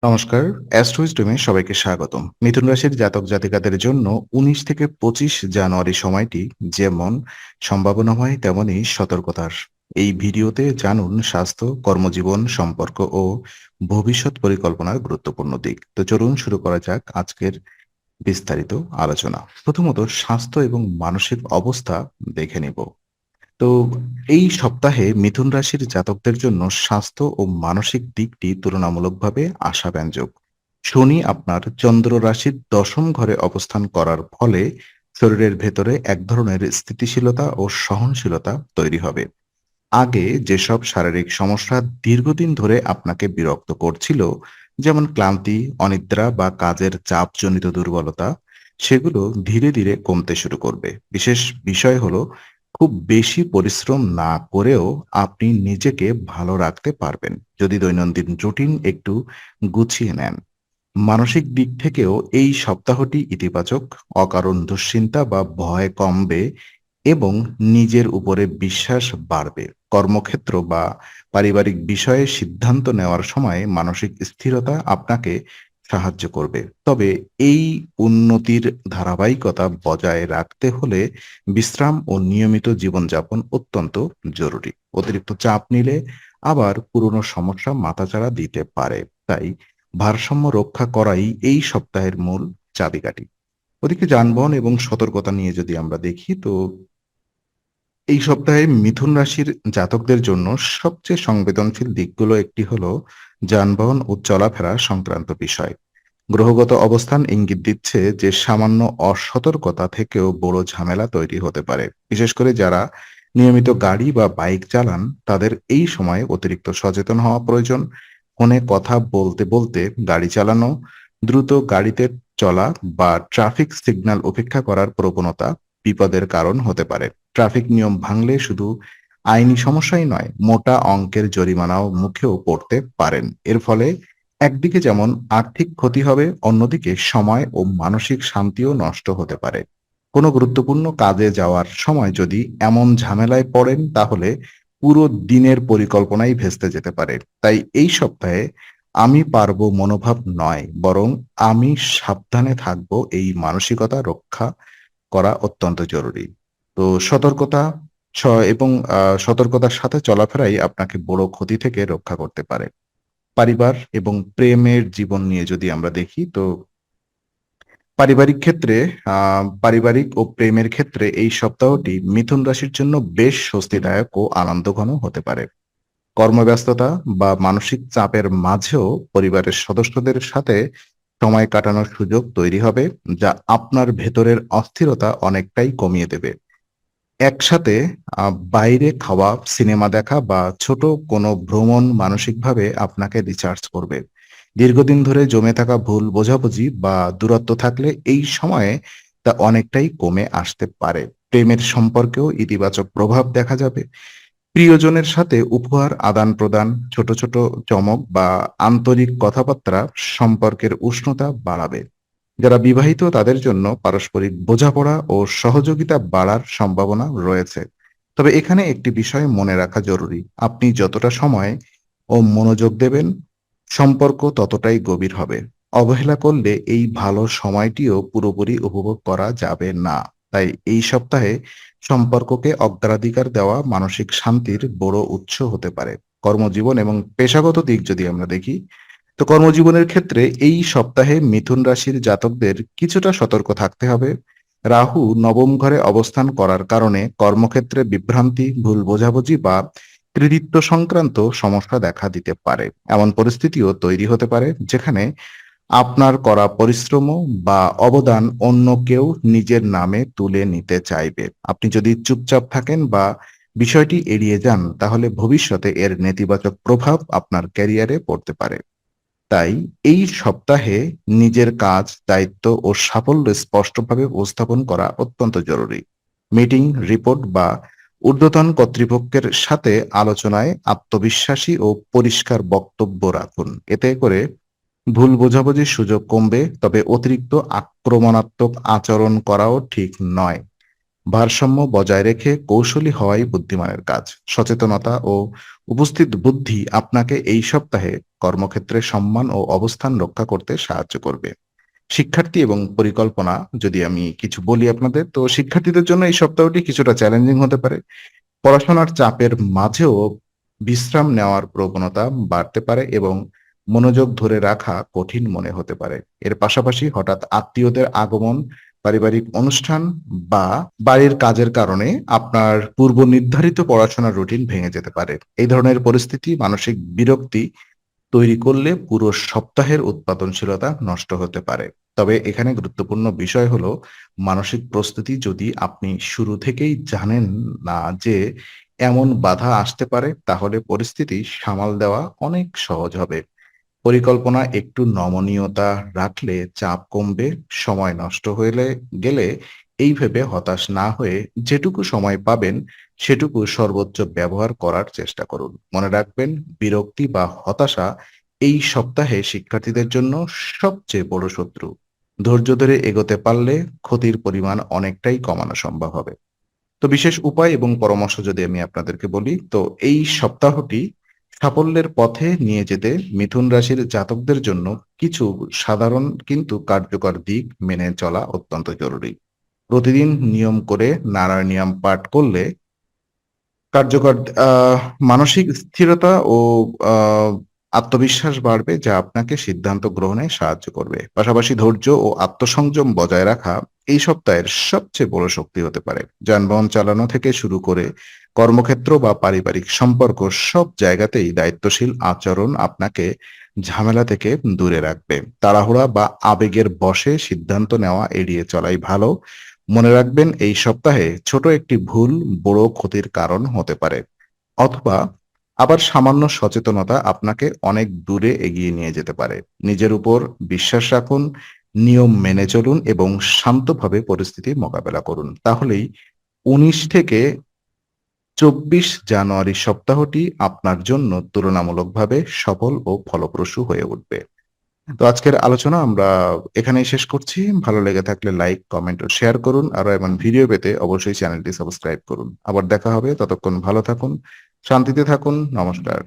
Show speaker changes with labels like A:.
A: নমস্কার। অ্যাস্ট্রোইজডমে সবাইকে স্বাগতম। মিথুন রাশির জাতক জাতিকাদের জন্য ১৯ থেকে ২৫ জানুয়ারি সময়টি যেমন সম্ভাবনাময় তেমনই সতর্কতার। এই ভিডিওতে জানুন স্বাস্থ্য, কর্মজীবন, সম্পর্ক ও ভবিষ্যৎ পরিকল্পনার গুরুত্বপূর্ণ দিক। তো চলুন শুরু করা যাক আজকের বিস্তারিত আলোচনা। প্রথমত স্বাস্থ্য এবং মানসিক অবস্থা দেখে নিব। তো এই সপ্তাহে মিথুন রাশির জাতকদের জন্য স্বাস্থ্য ও মানসিক দিকটি তুলনামূলকভাবে আশাব্যঞ্জক। শনি আপনার চন্দ্র রাশির দশম ঘরে অবস্থান করার ফলে শরীরের ভেতরে এক ধরনের স্থিতিশীলতা ও সহনশীলতা তৈরি হবে। আগে যেসব শারীরিক সমস্যা দীর্ঘদিন ধরে আপনাকে বিরক্ত করছিল, যেমন ক্লান্তি, অনিদ্রা বা কাজের চাপজনিত দুর্বলতা, সেগুলো ধীরে ধীরে কমতে শুরু করবে। বিশেষ বিষয় হলো খুব বেশি পরিশ্রম না করেও আপনি নিজেকে ভালো রাখতে পারবেন যদি দৈনন্দিন রুটিন একটু গুছিয়ে নেন। মানসিক দিক থেকেও এই সপ্তাহটি ইতিবাচক। অকারণ দুশ্চিন্তা বা ভয় কমবে এবং নিজের উপরে বিশ্বাস বাড়বে। কর্মক্ষেত্র বা পারিবারিক বিষয়ে সিদ্ধান্ত নেওয়ার সময় মানসিক স্থিরতা আপনাকে সাহায্য করবে। তবে এই উন্নতির ধারাবাহিকতা বজায় রাখতে হলে বিশ্রাম ও নিয়মিত জীবনযাপন অত্যন্ত জরুরি। অতিরিক্ত চাপ নিলে আবার পুরনো সমস্যা মাথাচাড়া দিতে পারে। তাই ভারসাম্য রক্ষা করাই এই সপ্তাহের মূল চাবিকাঠি। ওদিকে যানবাহন এবং সতর্কতা নিয়ে যদি আমরা দেখি, তো এই সপ্তাহে মিথুন রাশির জাতকদের জন্য সবচেয়ে সংবেদনশীল দিকগুলো একটি হলো যানবাহন ও চলাফেরা সংক্রান্ত বিষয়। গ্রহগত অবস্থান ইঙ্গিত দিচ্ছে যে সামান্য অসতর্কতা থেকেও বড় ঝামেলা তৈরি হতে পারে। বিশেষ করে যারা নিয়মিত গাড়ি বা বাইক চালান, তাদের এই সময়ে অতিরিক্ত সচেতন হওয়া প্রয়োজন। ফোনে কথা বলতে বলতে গাড়ি চালানো, দ্রুত গাড়িতে চলা বা ট্রাফিক সিগন্যাল উপেক্ষা করার প্রবণতা বিপদের কারণ হতে পারে। ট্রাফিক নিয়ম ভাঙলে শুধু আইনি সমস্যাই নয়, মোটা অঙ্কের জরিমানাও মুখেও পড়তে পারেন। এর ফলে একদিকে যেমন আর্থিক ক্ষতি হবে, অন্যদিকে সময় ও মানসিক শান্তিও নষ্ট হতে পারে। কোনো গুরুত্বপূর্ণ কাজে যাওয়ার সময় যদি এমন ঝামেলায় পড়েন, তাহলে পুরো দিনের পরিকল্পনাই ভেস্তে যেতে পারে। তাই এই সপ্তাহে আমি পারবো মনোভাব নয়, বরং আমি সাবধানে থাকবো এই মানসিকতা রক্ষা করা অত্যন্ত জরুরি। তো সতর্কতা স এবং সতর্কতার সাথে চলাফেরাই আপনাকে বড় ক্ষতি থেকে রক্ষা করতে পারে। পরিবার এবং প্রেমের জীবন নিয়ে যদি আমরা দেখি, তো পারিবারিক ক্ষেত্রে পারিবারিক ও প্রেমের ক্ষেত্রে এই সপ্তাহটি মিথুন রাশির জন্য বেশ স্বস্তিদায়ক ও আনন্দঘন হতে পারে। কর্মব্যস্ততা বা মানসিক চাপের মাঝেও পরিবারের সদস্যদের সাথে সময় কাটানোর সুযোগ তৈরি হবে, যা আপনার ভেতরের অস্থিরতা অনেকটাই কমিয়ে দেবে। একসাথে বাইরে খাওয়া, সিনেমা দেখা বা ছোট কোনো ভ্রমণ মানসিকভাবে আপনাকে রিচার্জ করবে। দীর্ঘদিন ধরে জমে থাকা ভুল বোঝাবুঝি বা দূরত্ব থাকলে এই সময়ে তা অনেকটাই কমে আসতে পারে। প্রেমের সম্পর্কেও ইতিবাচক প্রভাব দেখা যাবে। প্রিয়জনের সাথে উপহার আদান-প্রদান, ছোট ছোট চমক বা আন্তরিক কথাবার্তা সম্পর্কের উষ্ণতা বাড়াবে। যারা বিবাহিত তাদের জন্য পারস্পরিক বোঝাপড়া ও সহযোগিতা বাড়ার সম্ভাবনা রয়েছে। তবে এখানে একটি বিষয় মনে রাখা জরুরি। আপনি যতটা সময় ও মনোযোগ দেবেন, সম্পর্ক ততটাই গভীর হবে। অবহেলা করলে এই ভালো সময়টিও পুরোপুরি উপভোগ করা যাবে না। তাই এই সপ্তাহে সম্পর্ককে অগ্রাধিকার দেওয়া মানসিক শান্তির বড় উৎস হতে পারে। কর্মজীবন এবং পেশাগত দিক যদি আমরা দেখি, তো কর্মজীবনের ক্ষেত্রে এই সপ্তাহে মিথুন রাশির জাতকদের কিছুটা সতর্ক থাকতে হবে। রাহু নবম ঘরে অবস্থান করার কারণে কর্মক্ষেত্রে বিভ্রান্তি, ভুল বোঝাবুঝি বা কৃতিত্ব সংক্রান্ত সমস্যা দেখা দিতে পারে। এমন পরিস্থিতিও তৈরি হতে পারে যেখানে আপনার করা পরিশ্রম বা অবদান অন্য কেউ নিজের নামে তুলে নিতে চাইবে। আপনি যদি চুপচাপ থাকেন বা বিষয়টি এড়িয়ে যান, তাহলে ভবিষ্যতে এর নেতিবাচক প্রভাব আপনার ক্যারিয়ারে পড়তে পারে। তাই এই সপ্তাহে নিজের কাজ, দায়িত্ব ও সাফল্য স্পষ্টভাবে উপস্থাপন করা অত্যন্ত জরুরি। মিটিং, রিপোর্ট বা ঊর্ধ্বতন কর্তৃপক্ষের সাথে আলোচনায় আত্মবিশ্বাসী ও পরিষ্কার বক্তব্য রাখুন। এতে করে ভুল বোঝাবুঝির সুযোগ কমবে, তবে অতিরিক্ত আক্রমণাত্মক আচরণ করাও ঠিক নয়। ভারসাম্য বজায় রেখে কৌশলী হওয়াই বুদ্ধিমানের কাজ। সচেতনতা ও উপস্থিত বুদ্ধি আপনাকে এই সপ্তাহে কর্মক্ষেত্রে সম্মান ও অবস্থান রক্ষা করতে সাহায্য করবে। শিক্ষার্থী এবং পরিকল্পনা যদি আমি কিছু বলি আপনাদের, তো শিক্ষার্থীদের জন্য এই সপ্তাহটি কিছুটা চ্যালেঞ্জিং হতে পারে। পড়াশোনার চাপের মাঝেও বিশ্রাম নেওয়ার প্রবণতা বাড়তে পারে এবং মনোযোগ ধরে রাখা কঠিন মনে হতে পারে। এর পাশাপাশি হঠাৎ আত্মীয়দের আগমন, পারিবারিক অনুষ্ঠান বা বাড়ির কাজের কারণে আপনার পূর্ব নির্ধারিত পড়াশোনার রুটিন ভেঙে যেতে পারে। এই ধরনের পরিস্থিতি মানসিক বিরক্তি তৈরি করলে পুরো সপ্তাহের উৎপাদনশীলতা নষ্ট হতে পারে। তবে এখানে গুরুত্বপূর্ণ বিষয় হলো মানসিক প্রস্তুতি। যদি আপনি শুরু থেকেই জানেন না যে এমন বাধা আসতে পারে, তাহলে পরিস্থিতি সামাল দেওয়া অনেক সহজ হবে। পরিকল্পনা একটু নমনীয়তা রাখলে চাপ কমবে। সময় নষ্ট হইলে গেলে এই ভেবে হতাশ না হয়ে যেটুকু সময় পাবেন সেটুকু সর্বোচ্চ ব্যবহার করার চেষ্টা করুন। মনে রাখবেন, বিরক্তি বা হতাশা এই সপ্তাহে শিক্ষার্থীদের জন্য সবচেয়ে বড় শত্রু। ধৈর্য ধরে এগোতে পারলে ক্ষতির পরিমাণ অনেকটাই কমানো সম্ভব হবে। তো বিশেষ উপায় এবং পরামর্শ যদি আমি আপনাদেরকে বলি, তো এই সপ্তাহটি সাফল্যের পথে নিয়ে যেতে মিথুন রাশির জাতকদের জন্য কিছু সাধারণ কিন্তু কার্যকর দিক মেনে চলা অত্যন্ত জরুরি। প্রতিদিন নিয়ম করে নারায়ণীয়াম পাঠ করলে কার্যকর মানসিক স্থিরতা ও আ আত্মবিশ্বাস বাড়বে, যা আপনাকে সিদ্ধান্ত গ্রহণে সাহায্য করবে। পাশাপাশি ধৈর্য ও আত্মসংযম বজায় রাখা এই সপ্তাহের সবচেয়ে বড় শক্তি হতে পারে। যানবাহন চালানো থেকে শুরু করে কর্মক্ষেত্র বা পারিবারিক সম্পর্ক, সব জায়গাতেই দায়িত্বশীল আচরণ আপনাকে ঝামেলা থেকে দূরে রাখবে। তাড়াহুড়া বা আবেগের বশে সিদ্ধান্ত নেওয়া এড়িয়ে চলাই ভালো। মনে রাখবেন, এই সপ্তাহে ছোট একটি ভুল বড় ক্ষতির কারণ হতে পারে। অথবা আবার সামান্য সচেতনতা আপনাকে অনেক দূরে এগিয়ে নিয়ে যেতে পারে। নিজের উপর বিশ্বাস রাখুন, নিয়ম মেনে চলুন এবং শান্তভাবে পরিস্থিতি মোকাবেলা করুন। তাহলেই ১৯ থেকে ২৪ জানুয়ারি সপ্তাহটি আপনার জন্য তুলনামূলকভাবে সফল ও ফলপ্রসূ হয়ে উঠবে। তো আজকের আলোচনা আমরা এখানেই শেষ করছি। ভালো লেগে থাকলে লাইক, কমেন্ট ও শেয়ার করুন। আরো এমন ভিডিও পেতে অবশ্যই চ্যানেলটি সাবস্ক্রাইব করুন। আবার দেখা হবে। ততক্ষণ ভালো থাকুন, শান্তিতে থাকুন। নমস্কার।